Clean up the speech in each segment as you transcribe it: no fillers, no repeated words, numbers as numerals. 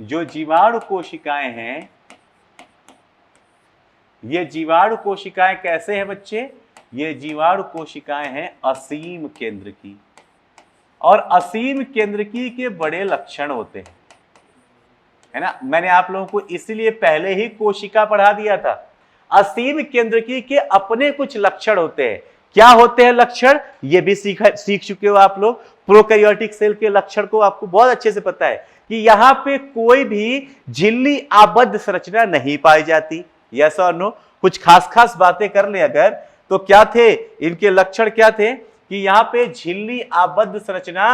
जो जीवाणु कोशिकाएं हैं, ये जीवाणु कोशिकाएं कैसे हैं बच्चे? ये जीवाणु कोशिकाएं हैं असीम केंद्र की, और असीम केंद्रकी के बड़े लक्षण होते हैं, है ना। मैंने आप लोगों को इसलिए पहले ही कोशिका पढ़ा दिया था। असीम केंद्रकी के अपने कुछ लक्षण होते हैं। क्या होते हैं लक्षण? ये भी सीख चुके हो आप लोग। प्रोकैरियोटिक सेल के लक्षण को आपको बहुत अच्छे से पता है कि यहां पे कोई भी झिल्ली आबद्ध संरचना नहीं पाई जाती। यस और नो? कुछ खास बातें कर ले अगर, तो क्या थे इनके लक्षण? क्या थे कि यहां पे झिल्ली आबद्ध संरचना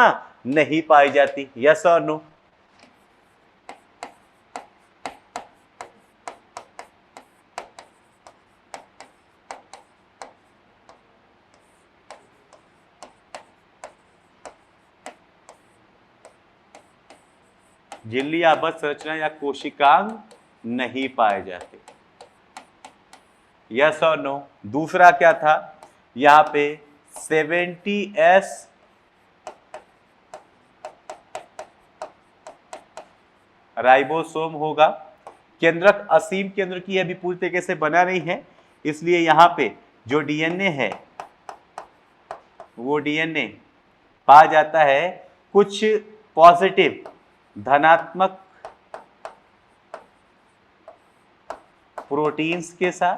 नहीं पाई जाती। यस और नो? झिल्ली आबद्ध संरचना या कोशिकांग नहीं पाए जाते। यस और नो? दूसरा क्या था? यहां पे 70S राइबोसोम होगा। केंद्रक असीम केंद्र की अभी पूरी तरीके से बना नहीं है, इसलिए यहां पे जो डीएनए है वो डीएनए पाया जाता है कुछ पॉजिटिव धनात्मक प्रोटीन्स के साथ।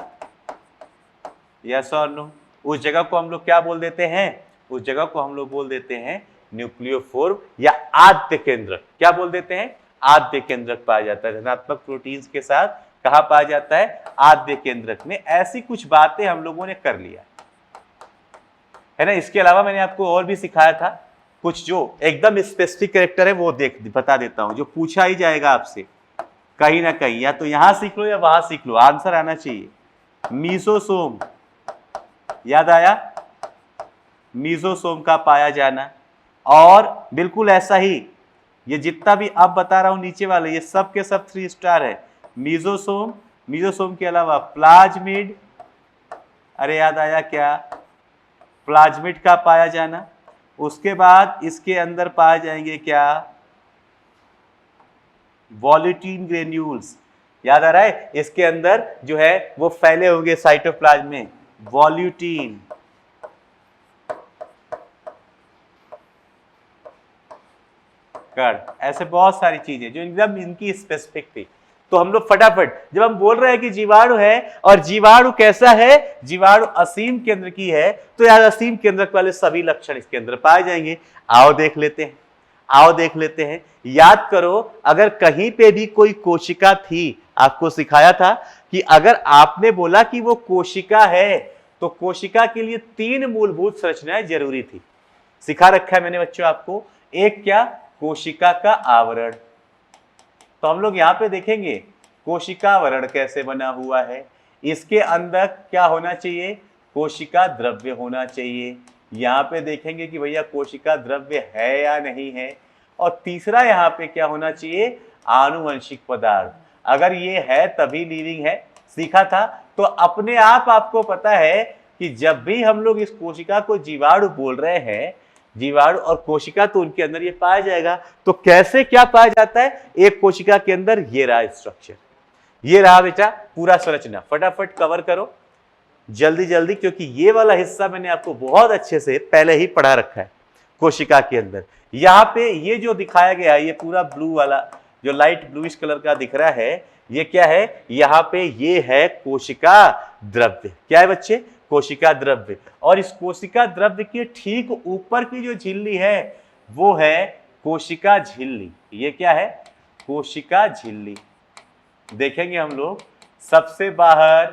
यस और नो? उस जगह को हम लोग क्या बोल देते हैं? उस जगह को हम लोग बोल देते हैं न्यूक्लियोफोर्म या आद्य केंद्रक। क्या बोल देते हैं? आद्य केंद्रक पाया जाता है धनात्मक प्रोटीन्स के साथ। कहां पाया जाता है? आद्य केंद्रक में। ऐसी कुछ बातें हम लोगों ने कर लिया है ना। इसके अलावा मैंने आपको और भी सिखाया था कुछ जो एकदम स्पेसिफिक कैरेक्टर है, वो बता देता हूं, जो पूछा ही जाएगा आपसे कहीं ना कहीं, या तो यहां सीख लो या वहां सीख लो, आंसर आना चाहिए। मीसोसोम, याद आया? मीसोसोम का पाया जाना। और बिल्कुल ऐसा ही ये जितना भी अब बता रहा हूं नीचे वाले, ये सब के सब 3 स्टार है। मीसोसोम, मीसोसोम के अलावा प्लाज्मिड, अरे याद आया क्या? प्लाज्मिड का पाया जाना। उसके बाद इसके अंदर पाए जाएंगे क्या? वॉल्यूटिन ग्रेन्यूल्स, याद आ रहा है? इसके अंदर जो है वो फैले होंगे साइटोप्लाज्म में, वॉल्यूटिन। ऐसे बहुत सारी चीजें जो एकदम इनकी स्पेसिफिक थी। तो हम लोग फटाफट, जब हम बोल रहे हैं कि जीवाणु है, और जीवाणु कैसा है? जीवाणु असीम केंद्र की है, तो यार असीम केंद्रक वाले सभी लक्षण इसके अंदर पाए जाएंगे। आओ देख लेते हैं, आओ देख लेते हैं। याद करो, अगर कहीं पे भी कोई कोशिका थी, आपको सिखाया था कि अगर आपने बोला कि वो कोशिका है, तो कोशिका के लिए 3 मूलभूत संरचनाएं जरूरी थी। सिखा रखा है मैंने बच्चों आपको। एक क्या? कोशिका का आवरण। तो हम लोग यहां पे देखेंगे कोशिका आवरण कैसे बना हुआ है। इसके अंदर क्या होना चाहिए? कोशिका द्रव्य होना चाहिए। यहां पे देखेंगे कि भैया कोशिका द्रव्य है या नहीं है। और तीसरा यहां पे क्या होना चाहिए? आनुवंशिक पदार्थ। अगर ये है तभी लिविंग है, सीखा था। तो अपने आप आपको पता है कि जब भी हम लोग इस कोशिका को जीवाणु बोल रहे हैं, जीवाणु और कोशिका, तो उनके अंदर ये पाया जाएगा। तो कैसे क्या पाया जाता है? एक कोशिका के अंदर ये रहा स्ट्रक्चर, ये रहा बेटा पूरा संरचना। फटाफट कवर करो जल्दी जल्दी, क्योंकि ये वाला हिस्सा मैंने आपको बहुत अच्छे से पहले ही पढ़ा रखा है। कोशिका के अंदर यहाँ पे ये जो दिखाया गया है, ये पूरा ब्लू वाला जो लाइट ब्लूइश कलर का दिख रहा है, ये क्या है? यहाँ पे ये है कोशिका द्रव्य। क्या है बच्चे? कोशिका द्रव्य। और इस कोशिका द्रव्य के ठीक ऊपर की जो झिल्ली है वो है कोशिका झिल्ली। ये क्या है? कोशिका झिल्ली। देखेंगे हम लोग सबसे बाहर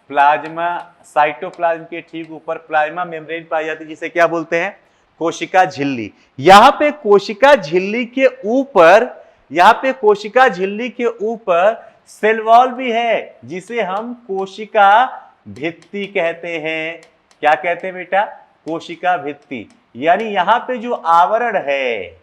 प्लाज्मा, साइटोप्लाज्म के ठीक ऊपर प्लाज्मा मेम्ब्रेन पाई जाती है, जिसे क्या बोलते हैं? कोशिका झिल्ली। यहां पे कोशिका झिल्ली के ऊपर, यहां पे कोशिका झिल्ली के ऊपर सेल वॉल भी है, जिसे हम कोशिका भित्ति कहते हैं। क्या कहते हैं बेटा? कोशिका भित्ति। यानी यहां पे जो आवरण है,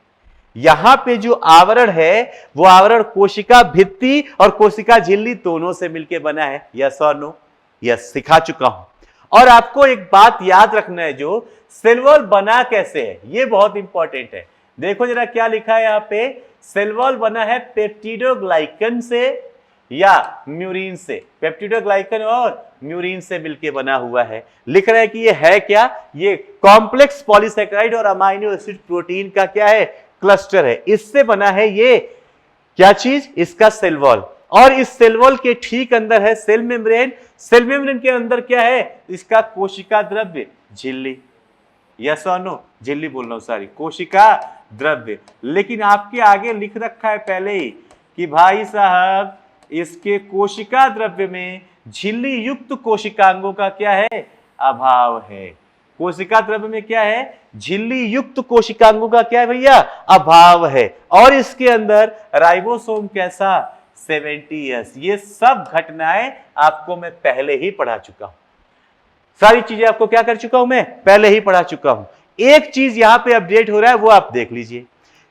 यहां पे जो आवरण है, वो आवरण कोशिका भित्ति और कोशिका झिल्ली दोनों से मिलकर बना है। यस और नो? यस, सिखा चुका हूं। और आपको एक बात याद रखना है, जो सेल वॉल बना कैसे है ये बहुत इंपॉर्टेंट है। देखो जरा क्या लिखा है यहाँ पे, सेल वॉल बना है पेप्टिडोग्लाइकन से या म्यूरिन से, पेप्टिडोग्लाइकन और म्यूरिन से मिलके बना हुआ है। लिख रहा है कि ये है क्या, ये कॉम्प्लेक्स पॉलीसेकेराइड और अमाइनो एसिड प्रोटीन का क्या है, क्लस्टर है। इससे बना है ये क्या चीज, इसका सेल वॉल। और इस सेल वॉल के ठीक अंदर है सेल मेम्ब्रेन। सेल मेम्ब्रेन के अंदर क्या है, इसका कोशिका द्रव्य झिल्ली, यस और नो, झिल्ली बोल रहा हूं सारी, कोशिका द्रव्य। लेकिन आपके आगे लिख रखा है पहले ही कि भाई साहब इसके कोशिका द्रव्य में झिल्ली युक्त कोशिकांगों का क्या है, अभाव है। कोशिका द्रव्य में क्या है, झिल्ली युक्त कोशिकांगों का क्या है भैया, अभाव है। और इसके अंदर राइबोसोम कैसा, 70S। ये सब घटनाएं आपको मैं पहले ही पढ़ा चुका हूं, सारी चीजें आपको क्या कर चुका हूं, मैं पहले ही पढ़ा चुका हूं। एक चीज यहां पे अपडेट हो रहा है वो आप देख लीजिए।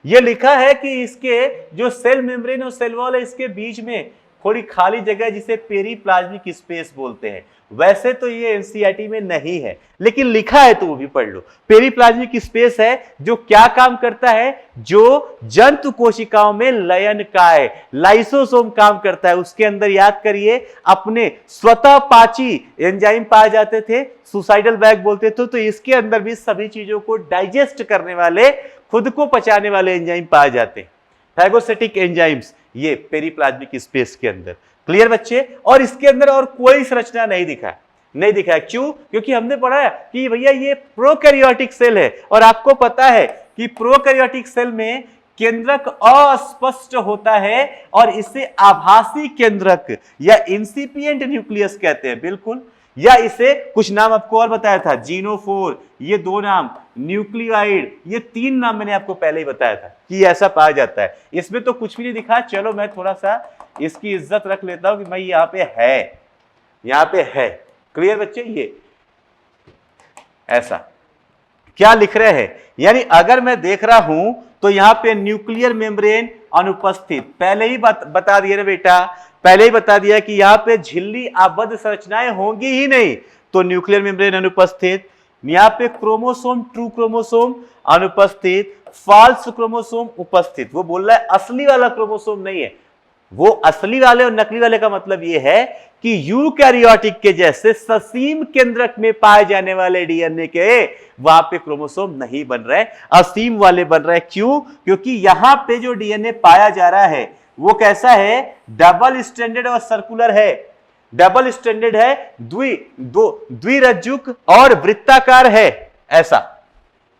ये लिखा है कि इसके जो सेल मेम्ब्रेन और सेल वॉल है इसके बीच में थोड़ी खाली जगह जिसे पेरीप्लाज्मिक स्पेस बोलते हैं। वैसे तो ये एनसीईआरटी में नहीं है, लेकिन लिखा है तो वो भी पढ़ लो। पेरीप्लाज्मिक स्पेस है जो क्या काम करता है, जो जंतु कोशिकाओं में लयनकाय लाइसोसोम काम करता है। उसके अंदर याद करिए अपने स्वतः पाची एंजाइम पाए जाते थे, सुसाइडल बैग बोलते थे। तो इसके अंदर भी सभी चीजों को डाइजेस्ट करने वाले, खुद को पचाने वाले एंजाइम पाए जाते हैं, फैगोसिटिक एंजाइम्स, ये पेरीप्लाज्मिक स्पेस के अंदर। क्लियर बच्चे। और इसके अंदर और कोई संरचना नहीं दिखा, नहीं दिखा। क्यों, क्योंकि हमने पढ़ा है कि भैया ये प्रोकैरियोटिक सेल है, और आपको पता है कि प्रोकैरियोटिक सेल में केंद्रक अस्पष्ट होता है और इसे आभासी केंद्रक या इंसिपिएंट न्यूक्लियस कहते हैं। बिल्कुल, या इसे कुछ नाम आपको और बताया था, जीनोफोर, ये 2 नाम, न्यूक्लियोइड, ये 3 नाम मैंने आपको पहले ही बताया था कि ऐसा पाया जाता है। इसमें तो कुछ भी नहीं दिखा। चलो मैं थोड़ा सा इसकी इज्जत रख लेता हूं कि भाई यहां पे है, यहां पे है। क्लियर बच्चे। ये ऐसा क्या लिख रहे हैं, यानी अगर मैं देख रहा हूं तो यहां पे न्यूक्लियर मेम्ब्रेन अनुपस्थित, पहले ही बता दिया ना बेटा, पहले ही बता दिया कि यहां पे झिल्ली आबद्ध संरचनाएं होंगी ही नहीं, तो न्यूक्लियर मेम्ब्रेन अनुपस्थित। यहां पे क्रोमोसोम, ट्रू क्रोमोसोम अनुपस्थित, फॉल्स क्रोमोसोम उपस्थित। वो बोल रहा है असली वाला क्रोमोसोम नहीं है। वो असली वाले और नकली वाले का मतलब ये है कि यूकैरियोटिक के जैसे ससीम केंद्रक में पाए जाने वाले डीएनए के वहां पे क्रोमोसोम नहीं बन रहे, असीम वाले बन रहे। क्यों, क्योंकि यहां पे जो डीएनए पाया जा रहा है वो कैसा है, डबल स्टैंडर्ड और सर्कुलर है। डबल स्टैंडर्ड है, द्विरज्जुक और वृत्ताकार है। ऐसा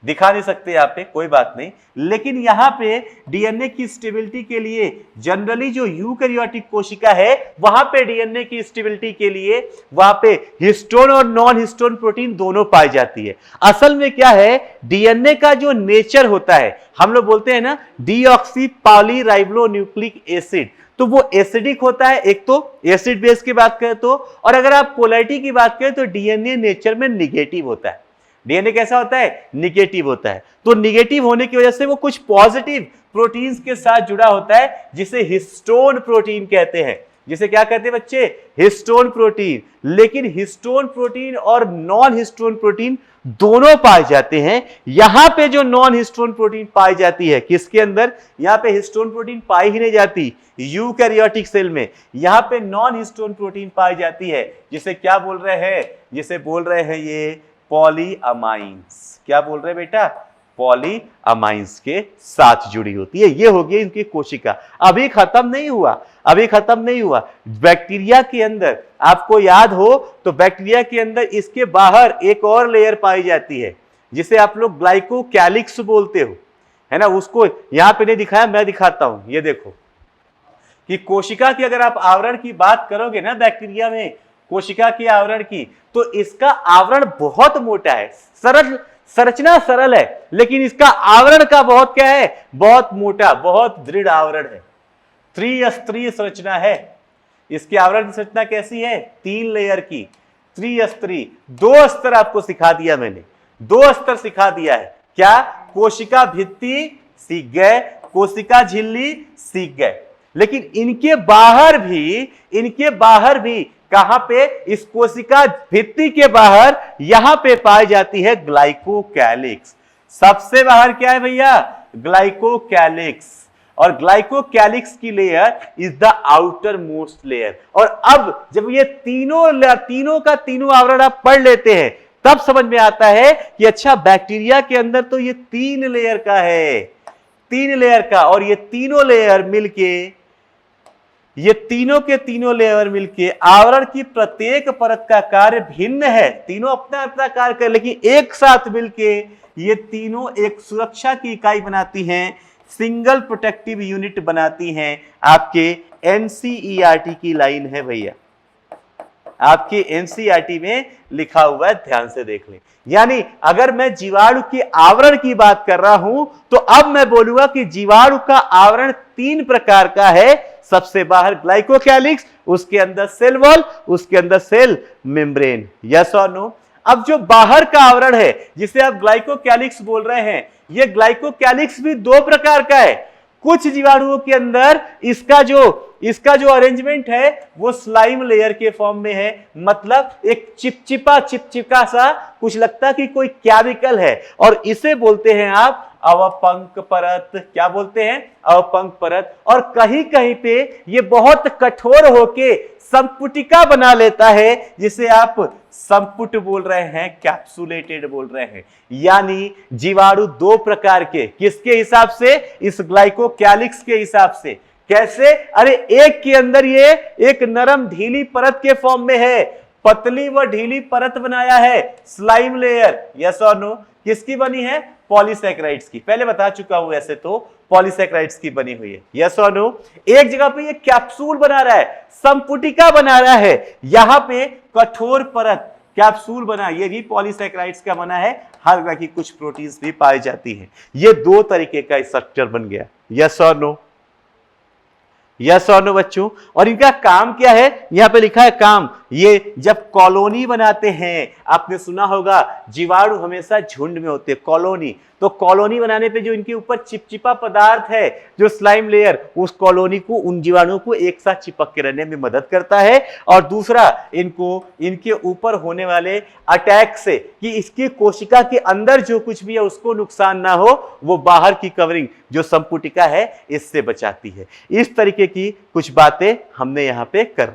दिखा नहीं सकते यहाँ पे, कोई बात नहीं। लेकिन यहाँ पे डीएनए की स्टेबिलिटी के लिए जनरली जो यूकैरियोटिक कोशिका है वहां पे डीएनए की स्टेबिलिटी के लिए वहां पे हिस्टोन और नॉन हिस्टोन प्रोटीन दोनों पाई जाती है। असल में क्या है, डीएनए का जो नेचर होता है, हम लोग बोलते हैं ना डीऑक्सी पॉलीराइबोन्यूक्लिक एसिड, तो वो एसिडिक होता है। एक तो एसिड बेस की बात करें तो, और अगर आप पोलैरिटी की बात करें तो डीएनए नेचर में निगेटिव होता है। डीएनए कैसा होता है, निगेटिव होता है। तो निगेटिव होने की वजह से वो कुछ पॉजिटिव प्रोटीन्स के साथ जुड़ा होता है जिसे हिस्टोन प्रोटीन कहते हैं। जिसे क्या कहते हैं बच्चे, हिस्टोन प्रोटीन। लेकिन हिस्टोन प्रोटीन और नॉन हिस्टोन प्रोटीन दोनों पाए जाते हैं। यहां पे जो नॉन हिस्टोन प्रोटीन पाई जाती है किसके अंदर, यहां पे हिस्टोन प्रोटीन पाई ही नहीं जाती यूकैरियोटिक सेल में, यहां पे नॉन हिस्टोन प्रोटीन पाई जाती है, जिसे क्या बोल रहे हैं, जिसे बोल रहे हैं ये पॉलीअमाइंस। क्या बोल रहे हैं बेटा, पॉलीअमाइंस के साथ जुड़ी होती है। ये हो गई इनकी कोशिका। अभी खत्म नहीं हुआ, अभी खत्म नहीं हुआ। बैक्टीरिया के अंदर आपको याद हो तो बैक्टीरिया के अंदर इसके बाहर एक और लेयर पाई जाती है जिसे आप लोग ग्लाइकोकैलिक्स बोलते हो, है ना। उसको यहां पे नहीं दिखाया, मैं दिखाता हूं। ये देखो कि कोशिका की अगर आप आवरण की बात करोगे ना, बैक्टीरिया में कोशिका की आवरण की, तो इसका आवरण बहुत मोटा है। सरल संरचना सरल है, लेकिन इसका आवरण का बहुत क्या है, बहुत मोटा, बहुत दृढ़ आवरण है। त्रिस्तरीय संरचना है। इसकी आवरण की संरचना कैसी है, 3 लेयर की, त्रिस्तरीय। 2 स्तर आपको सिखा दिया मैंने, 2 स्तर सिखा दिया है। क्या, कोशिका भित्ति सीख गए, कोशिका झिल्ली सीख गए, लेकिन इनके बाहर भी कहां पे? इस कोशिका भित्ति के बाहर यहां पे पाई जाती है ग्लाइकोकैलिक्स। सबसे बाहर क्या है भैया? ग्लाइकोकैलिक्स। और ग्लाइकोकैलिक्स की layer is the outer most layer. और अब जब ये तीनों का तीनों आवरण आप पढ़ लेते हैं तब समझ में आता है कि अच्छा बैक्टीरिया के अंदर तो ये 3 लेयर का है, 3 लेयर का। और ये तीनों लेयर मिलके, ये तीनों के तीनों लेयर मिलके आवरण की प्रत्येक परत का कार्य भिन्न है। तीनों अपना अपना कार्य कर, लेकिन एक साथ मिलके ये तीनों एक सुरक्षा की इकाई बनाती हैं, सिंगल प्रोटेक्टिव यूनिट बनाती हैं। आपके एनसीईआरटी की लाइन है भैया, आपके एनसीईआरटी में लिखा हुआ है, ध्यान से देख लें। यानी अगर मैं जीवाणु के आवरण की बात कर रहा हूं तो अब मैं बोलूंगा कि जीवाणु का आवरण 3 प्रकार का है। सबसे बाहर ग्लाइकोकैलिक्स, उसके अंदर सेल वॉल, उसके अंदर सेल मेम्ब्रेन। यस और नो? अब जो बाहर का आवरण है जिसे आप ग्लाइकोकैलिक्स बोल रहे हैं, ये ग्लाइकोकैलिक्स भी 2 प्रकार का है। कुछ जीवाणुओं के अंदर इसका जो अरेंजमेंट है वो स्लाइम लेयर के फॉर्म में है, मतलब एक चिपचिपा सा कुछ लगता कि कोई केमिकल है, और इसे बोलते हैं आप अवपंक परत। क्या बोलते हैं? अवपंक परत। और कहीं कहीं पे ये बहुत कठोर होके संपुटिका बना लेता है, जिसे आप संपुट बोल रहे हैं, कैप्सुलेटेड बोल रहे हैं। यानी जीवाणु 2 प्रकार के, किसके हिसाब से? इस ग्लाइकोकैलिक्स के हिसाब से। कैसे? अरे एक के अंदर ये एक नरम ढीली परत के फॉर्म में है, पतली व ढीली परत बनाया है, स्लाइम लेयर। यस और नो? किसकी बनी है? पॉलीसैकेराइड्स की। पहले बता चुका हूं, ऐसे तो पॉलीसैकेराइड्स की बनी हुई है। यस और नो? एक जगह पे ये कैप्सूल बना रहा है, संपुटिका बना रहा है, यहां पे कठोर परत कैप्सूल बना, ये भी पॉलीसैकेराइड्स का बना है। हर तरह की कुछ प्रोटीन्स भी पाई जाती हैं। ये 2 तरीके का स्ट्रक्चर बन गया। यस और नो? यस और नो बच्चों? और इनका काम क्या है? यहां पे लिखा है काम। ये जब कॉलोनी बनाते हैं, आपने सुना होगा जीवाणु हमेशा झुंड में होते हैं, कॉलोनी। तो कॉलोनी बनाने पे जो इनके ऊपर चिपचिपा पदार्थ है, जो स्लाइम लेयर, उस कॉलोनी को, उन जीवाणुओं को एक साथ चिपक के रहने में मदद करता है। और दूसरा, इनके ऊपर होने वाले अटैक से, कि इसकी कोशिका के अंदर जो कुछ भी है उसको नुकसान ना हो, वो बाहर की कवरिंग जो संपुटिका है इससे बचाती है। इस तरीके की कुछ बातें हमने यहाँ पे कर